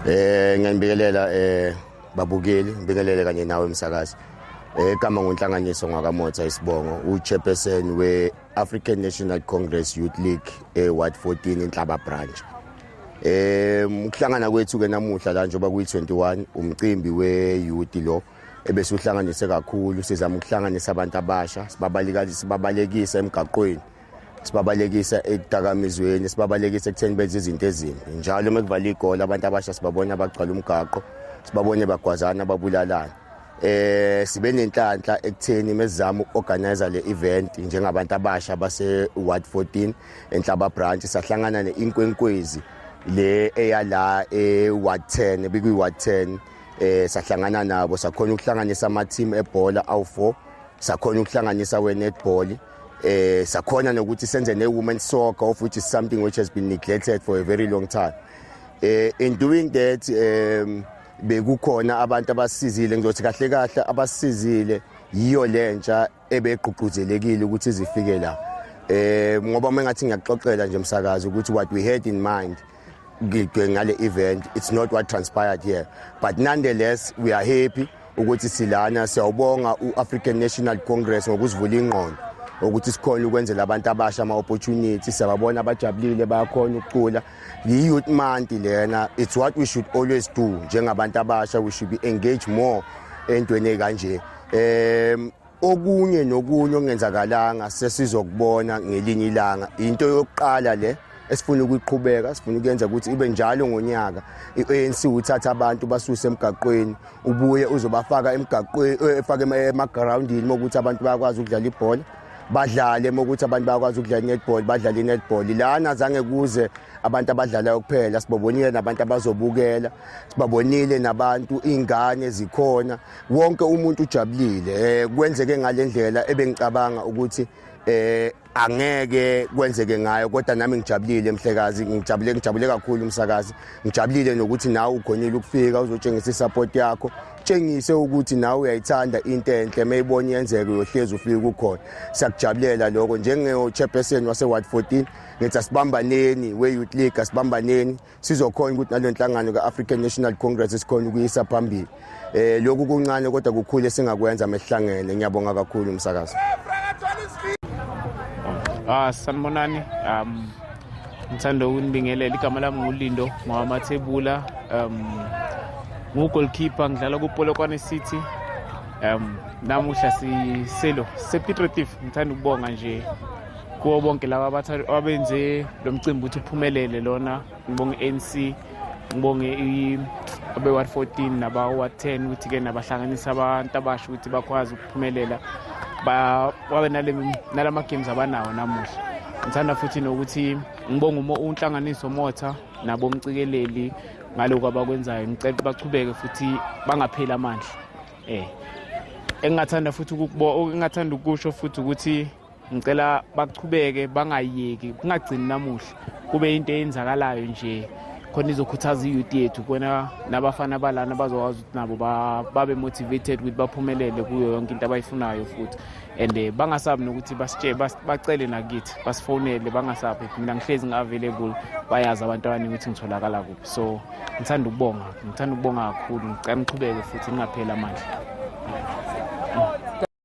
Ngiyabingelela babukeli, ngibingelele kanye nawe umsakazi. Igama ngonhlanganiso ngakaMotha Isibongo, uchairperson we-African National Congress Youth League Ward 14 Inhlaba branch. Ukuhlangana kwethu ke namuhla la njoba kuyi21 umcimbi we-youth lo ebese uhlanganise kakhulu, sizama ukuhlanganisa abantu abasha, sibabalekisa emgaqweni, sibabalekisa ekudakamizweni, sibabalekisa ekutheni benze izinto ezimbi. Njalo mekuvala igoli abantu abasha sibabona bagcwala umgaqo, sibabone bagwazana babulalana. Sibe nenhlanhla ekutheni mesizama uku-organize le event njengabantu abasha base Ward 14 Enhlaba branch, sahlangana neinkwenkwezi le eyala Ward 10 bikwi Ward 10. Sahlangana nabo, sakhona ukuhlanganisa ama team ebhola awu4, sakhona ukuhlanganisa we-netball, sakhona nokuthi senze ne-women's soccer, of which is something which has been neglected for a very long time. In doing that, bekukhona abantu abasizile, ngizothi kahle kahle abasizile yiyo lentsha ebegqugquzelekile ukuthi izifike la. Ngoba mengathi ngiyaxoxela nje umsakazi ukuthi what we had in mind ngale event, it's not what transpired here, but nonetheless we are happy ukuthi silana. Siyawubonga u-African National Congress ngokusivula ingqondo ukuthi sikhona ukwenzela abantu abasha ama-opportunity. Siyababona abajabulile, bayakhona ukucula. Yi-youth month lena, it's what we should always do njengabantu abasha. We should be engaged more entweni ekanje. Okunye nokunye okungenzakalanga sesizokubona ngelinye ilanga. Into yokuqala le esifuna ukuyiqhubeka, sifuna ukuyenza ukuthi ibe njalo ngonyaka. I-ANC uthatha abantu basuse emgaqweni, ubuye uzobafaka emgaqweni, efake emagroundini mokuthi abantu bayakwazi ukudlala ibhola, badlale mokuthi abantu bayakwazi ukudlala netball, badlala inetball. Lana zange kuze abantu abadlalayo kuphela, sibabonile nabantu abazobukela, sibabonile nabantu, ingane zikhona, wonke umuntu ujabulile. Kwenzeke ngalendlela ebengicabanga ukuthi angeke kwenzeke ngayo, kodwa nami ngijabulile mhlekazi, ngijabule kakhulu umsakazi. Ngijabulile nokuthi nawe ukhonile ukufika uzotshengisa isupport yakho, tshengise ukuthi nawe uyayithanda into enhle, mayibona yenzeke uyohlezi ufike kukhona. Siyakujabulela lokho njenge-chairperson wase Ward 14. Ngithi asibambaneni we-Youth League, asibambaneni sizokhona ukuthi nalo nhlangano ka-African National Congress sikhona ukuyisa phambili. Lokhu kuncane kodwa kukhulu esingakwenza mesihlangene. Ngiyabonga kakhulu umsakazi. Sanibonani, ngithanda ukunibingelela. Igama lami nguLindo Ngwamathebula, ngu-goalkeeper, ngidlala kuPolokwane City. Namuhla siselo sepitretif. Ngithanda ukubonga nje kuwo bonke laba abenze lo mcimbi ukuthi uphumelele lona. Ngibonge ANC, ngibonge abe-Ward 14 naba-Ward 10 ukuthi ke nabahlanganisa abantu abasha ukuthi bakwazi ukuphumelela wabe nalama games abanawo namuhla. Ngithanda futhi nokuthi ngibonga unhlanganiso Motha nabo umcikeleli ngaloko abakwenzayo. Ngicela bachubeke futhi bangapheli amandla. Engathanda futhi engathanda ukusho futhi ukuthi ngicela bachubeke, bangayeki, kungagcini namuhla kube into eyenzakalayo nje khona izokhuthaza i-youth yethu, kona nabafana balana bazokwazi ukuthi nabo babe motivated ukuthi baphumelele kuyo yonke into abayifunayo futhi. And bangasabi nokuthi bacele nakithi, basifonele, bangasabi. Mina ngihlezi nga-available, bayazi abantu abaningi ukuthi ngitholakala kuphi. So ngithanda ukubonga kakhulu, ngicela niqhubeke futhi ningapheli amandla.